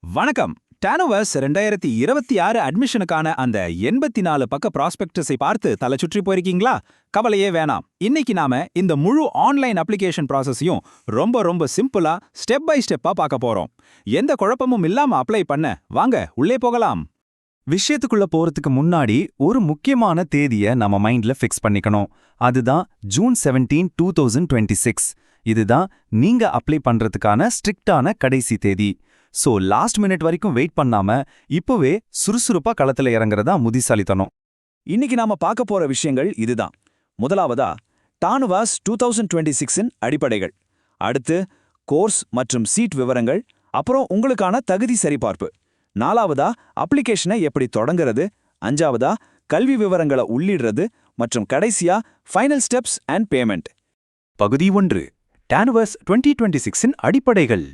வணக்கம். டானோவர்ஸ் 2026 அட்மிஷனுக்கான அந்த 84 பக்க ப்ராஸ்பெக்டஸை பார்த்து தலை சுற்றி போயிருக்கீங்களா? கவலையே வேணாம். இன்னைக்கு நாம இந்த முழு ஆன்லைன் அப்ளிகேஷன் ப்ராசஸையும் ரொம்ப சிம்பிளா ஸ்டெப் பை ஸ்டெப்பா பார்க்க போறோம். எந்த குழப்பமும் இல்லாம அப்ளை பண்ண வாங்க உள்ளே போகலாம். விஷயத்துக்குள்ள போறதுக்கு முன்னாடி ஒரு முக்கியமான தேதியை நம்ம மைண்ட்ல ஃபிக்ஸ் பண்ணிக்கணும். அதுதான் ஜூன் 17, 2026. இதுதான் நீங்க அப்ளை பண்றதுக்கான ஸ்ட்ரிக்டான கடைசி தேதி. சோ லாஸ்ட் மினிட் வரைக்கும் வெயிட் பண்ணாம இப்பவே சுறுசுறுப்பா களத்துல இறங்குறதா புத்திசாலித்தனம். இன்னைக்கு நாம பார்க்க போற விஷயங்கள் இதுதான். முதலாவதா டானுவாஸ் 2026இன் அடிப்படைகள், அடுத்து கோர்ஸ் மற்றும் சீட் விவரங்கள், அப்புறம் உங்களுக்கான தகுதி சரிபார்ப்பு, நாலாவதா அப்ளிகேஷனை எப்படி தொடங்குறது, அஞ்சாவதா கல்வி விவரங்களை உள்ளிடுறது, மற்றும் கடைசியா ஃபைனல் ஸ்டெப்ஸ் அண்ட் பேமெண்ட். பகுதி 1, டானுவாஸ் 2026இன் அடிப்படைகள்.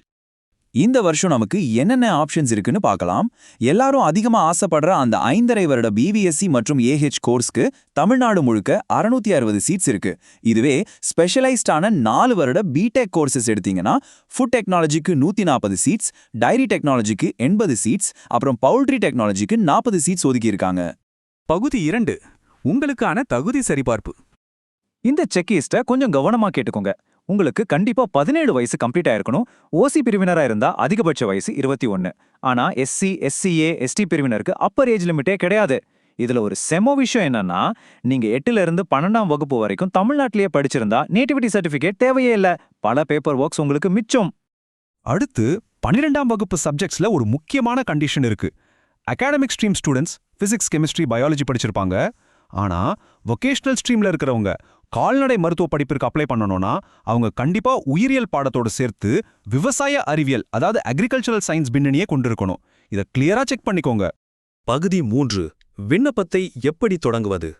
இந்த வருஷம் நமக்கு என்னென்ன ஆப்ஷன்ஸ் இருக்குன்னு பார்க்கலாம். எல்லாரும் அதிகமா ஆசைப்படுற அந்த 5.5 வருட பிவிஎஸ்சி மற்றும் ஏஹெச் கோர்ஸ்க்கு தமிழ்நாடு முழுக்க 660 சீட்ஸ் இருக்கு. இதுவே ஸ்பெஷலைஸ்டான 4 வருட பிடெக் கோர்சஸ் எடுத்தீங்கன்னா ஃபுட் டெக்னாலஜிக்கு 140 சீட்ஸ், டைரி டெக்னாலஜிக்கு 80 சீட்ஸ், அப்புறம் பவுல்ட்ரி டெக்னாலஜிக்கு 40 சீட்ஸ் ஒதுக்கியிருக்காங்க. பகுதி 2, உங்களுக்கான தகுதி சரிபார்ப்பு. இந்த செக்லிஸ்ட்டை கொஞ்சம் கவனமா கேட்டுக்கோங்க. உங்களுக்கு கண்டிப்பா 17 வயசு கம்ப்ளீட் ஆயிருக்கணும். ஓசி பிரிவினரா இருந்தா அதிகபட்ச வயசு 21. ஆனா எஸ்சி, எஸ்சிஏ, எஸ்டி பிரிவினருக்கு அப்பர் ஏஜ் லிமிட்டே கிடையாது. இதுல ஒரு செமோ விஷயம் என்னன்னா, நீங்க 8ல இருந்து 12ஆம் வகுப்பு வரைக்கும் தமிழ்நாட்டிலேயே படிச்சிருந்தா நேட்டிவிட்டி சர்டிபிகேட் தேவையே இல்ல. பல பேப்பர் ஒர்க்ஸ் உங்களுக்கு மிச்சம். அடுத்து 12ஆம் வகுப்பு சப்ஜெக்ட்ஸ்ல ஒரு முக்கியமான கண்டிஷன் இருக்கு. Academic stream students physics, chemistry, biology படிச்சிருப்பாங்க. ஆனா வொகேஷனல் ஸ்ட்ரீம்ல இருக்கிறவங்க கால்நடை மருத்துவ படிப்பிற்கு அப்ளை பண்ணணும்னா அவங்க கண்டிப்பா உயிரியல் பாடத்தோடு சேர்த்து விவசாய அறிவியல், அதாவது அக்ரிகல்ச்சரல் சயின்ஸ் பின்னணியே கொண்டிருக்கணும். இதை கிளியரா செக் பண்ணிக்கோங்க. பகுதி 3, விண்ணப்பத்தை எப்படி தொடங்குவது?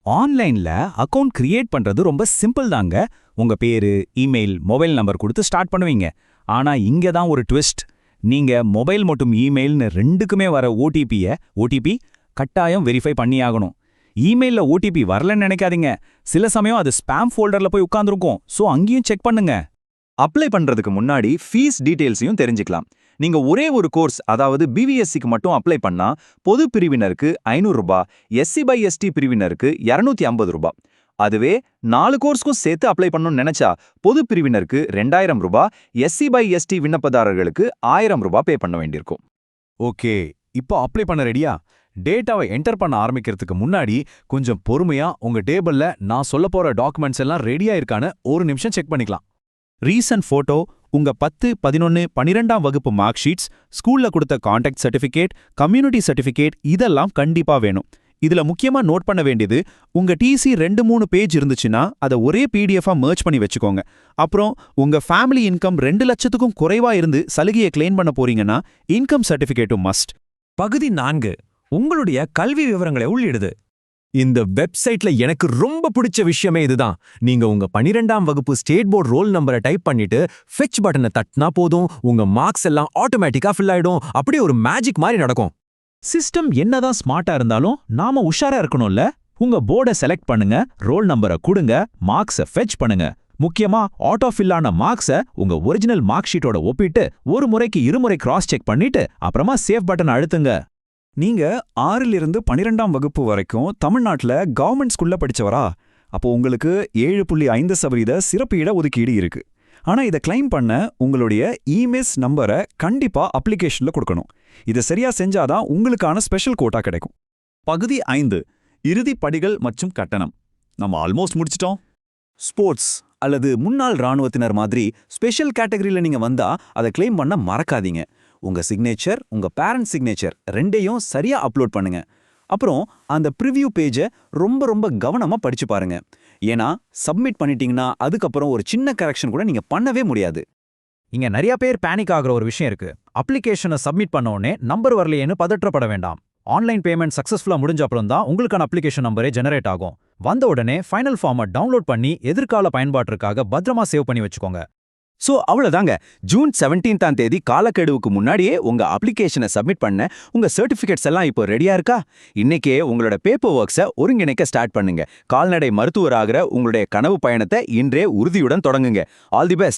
ஆன்லைன்ல அக்கவுண்ட் கிரியேட் பண்றது ரொம்ப சிம்பிள் தாங்க. உங்க பேரு, இமெயில், மொபைல் நம்பர் கொடுத்து ஸ்டார்ட் பண்ணுவீங்க. ஆனா இங்க தான் ஒரு ட்விஸ்ட். நீங்க மொபைல் மற்றும் இமெயில்னு ரெண்டுக்குமே வர ஓடிபி கட்டாயம் வெரிஃபை பண்ணியாகணும். இமெயில்ல ஓடிபி வரலன்னு நினைக்காதீங்க. சில சமயம் அது ஸ்பாம் ஃபோல்டர்ல போய் உட்கார்ந்துருக்கும். சோ அங்கேயும் செக் பண்ணுங்க. அப்ளை பண்றதுக்கு முன்னாடி ஃபீஸ் டீடைல்ஸையும் தெரிஞ்சுக்கலாம். நீங்க ஒரே ஒரு கோர்ஸ், அதாவது பிவிஎஸ்சிக்கு மட்டும் அப்ளை பண்ணா பொது பிரிவினருக்கு 500 ரூபாய், எஸ்சி பை எஸ்டி பிரிவினருக்கு 250 ரூபாய். அதுவே 4 கோர்ஸ்க்கும் சேர்த்து அப்ளை பண்ணணும்னு நினைச்சா பொது பிரிவினருக்கு 2000 ரூபாய், எஸ்சி பை எஸ்டி விண்ணப்பதாரர்களுக்கு 1000 ரூபாய் பே பண்ண வேண்டியிருக்கும். ஓகே, இப்போ அப்ளை பண்ண ரெடியா? டேட்டாவை என்டர் பண்ண ஆரம்பிக்கிறதுக்கு முன்னாடி கொஞ்சம் பொறுமையா உங்க டேபிள்ல நான் சொல்ல போற டாக்குமெண்ட்ஸ் எல்லாம் ரெடியா இருக்கான்னு ஒரு நிமிஷம் செக் பண்ணிக்கலாம். ரீசன்ட் போட்டோ, உங்க 10, 11, 12ஆம் வகுப்பு மார்க் ஷீட்ஸ், ஸ்கூல்ல கொடுத்த கான்டாக்ட் சர்டிபிகேட், கம்யூனிட்டி சர்டிபிகேட் இதெல்லாம் கண்டிப்பா வேணும். இதுல முக்கியமா நோட் பண்ண வேண்டியது, உங்க டிசி 2-3 பேஜ் இருந்துச்சுன்னா அதை ஒரே பிடிஎஃபா மர்ஜ் பண்ணி வச்சுக்கோங்க. அப்புறம் உங்க ஃபேமிலி இன்கம் 2 லட்சத்துக்கும் குறைவா இருந்து சலுகையை கிளைம் பண்ண போறீங்கன்னா இன்கம் சர்டிபிகேட்டும் மஸ்ட். பகுதி 4, உங்களுடைய கல்வி விவரங்களை உள்ளிடுது. இந்த வெப்சைட்ல எனக்கு ரொம்ப பிடிச்ச விஷயமே இதுதான். நீங்க உங்க 12ஆம் வகுப்பு ஸ்டேட் போர்டு ரோல் நம்பரை டைப் பண்ணிட்டு ஃபெச் பட்டனை தட்டினா போதும், உங்க மார்க்ஸ் எல்லாம் ஆட்டோமேட்டிக்கா ஃபில் ஆயிடும். அப்படியே ஒரு மேஜிக் மாதிரி நடக்கும். சிஸ்டம் என்னதான் ஸ்மார்ட்டா இருந்தாலும் நாம உஷாரா இருக்கணும்ல. உங்க போர்டை செலக்ட் பண்ணுங்க, ரோல் நம்பரை கொடுங்க, மார்க்ஸை ஃபெச் பண்ணுங்க. முக்கியமா ஆட்டோ ஃபில் ஆன மார்க்ஸை உங்க ஒரிஜினல் மார்க் ஷீட்டோட ஒப்பிட்டு ஒரு முறைக்கு இருமுறை கிராஸ் செக் பண்ணிட்டு அப்புறமா சேவ் பட்டன் அழுத்துங்க. நீங்க 6லிருந்து 12ஆம் வகுப்பு வரைக்கும் தமிழ்நாட்டுல கவர்மெண்ட் ஸ்கூல்ல படிச்சவரா? அப்போ உங்களுக்கு 7.5% சிறப்பு இட ஒதுக்கீடு இருக்கு. ஆனா இதை கிளைம் பண்ண உங்களுடைய இமெஸ் நம்பரை கண்டிப்பா அப்ளிகேஷன்ல கொடுக்கணும். இதை சரியா செஞ்சாதான் உங்களுக்கான ஸ்பெஷல் கோட்டா கிடைக்கும். பகுதி 5, இறுதி படிகள் மற்றும் கட்டணம். நம்ம ஆல்மோஸ்ட் முடிச்சிட்டோம். ஸ்போர்ட்ஸ் அல்லது முன்னாள் இராணுவத்தினர் மாதிரி ஸ்பெஷல் கேட்டகரியில நீங்க வந்தா அதை கிளைம் பண்ண மறக்காதீங்க. உங்க சிக்னேச்சர், உங்க பேரண்ட் சிக்னேச்சர் ரெண்டையும் சரியா அப்லோட் பண்ணுங்க. அப்புறம் அந்த ப்ரிவ்யூ பேஜை ரொம்ப கவனமா படிச்சு பாருங்க. ஏன்னா சப்மிட் பண்ணிட்டீங்கன்னா அதுக்கப்புறம் ஒரு சின்ன கரெக்ஷன் கூட நீங்க பண்ணவே முடியாது. இங்க நிறைய பேர் பேனிக் ஆகுற ஒரு விஷயம் இருக்கு. அப்ளிகேஷனை சப்மிட் பண்ண உடனே நம்பர் வரலையேன்னு பதற்றப்பட வேண்டாம். ஆன்லைன் பேமெண்ட் சக்சஸ்ஃபுல்லா முடிஞ்ச அப்புறம் தான் உங்களுக்கான அப்ளிகேஷன் நம்பரே ஜெனரேட் ஆகும். வந்த உடனே ஃபைனல் ஃபார்மை டவுன்லோட் பண்ணி எதிர்கால பயன்பாட்டிற்காக பத்திரமா சேவ் பண்ணி வச்சுக்கோங்க. சோ அவ்வளவுதாங்க. ஜூன் 17ஆம் தேதி காலக்கெடுவுக்கு முன்னாடியே உங்க அப்ளிகேஷனை சப்மிட் பண்ண உங்க சர்டிபிகேட்ஸ் எல்லாம் இப்போ ரெடியா இருக்கா? இன்னைக்கே உங்களோட பேப்பர் ஒர்க்ஸை ஒருங்கிணைக்க ஸ்டார்ட் பண்ணுங்க. கால்நடை மருத்துவராகிற உங்களுடைய கனவு பயணத்தை இன்றே உறுதியுடன் தொடங்குங்க. All the best.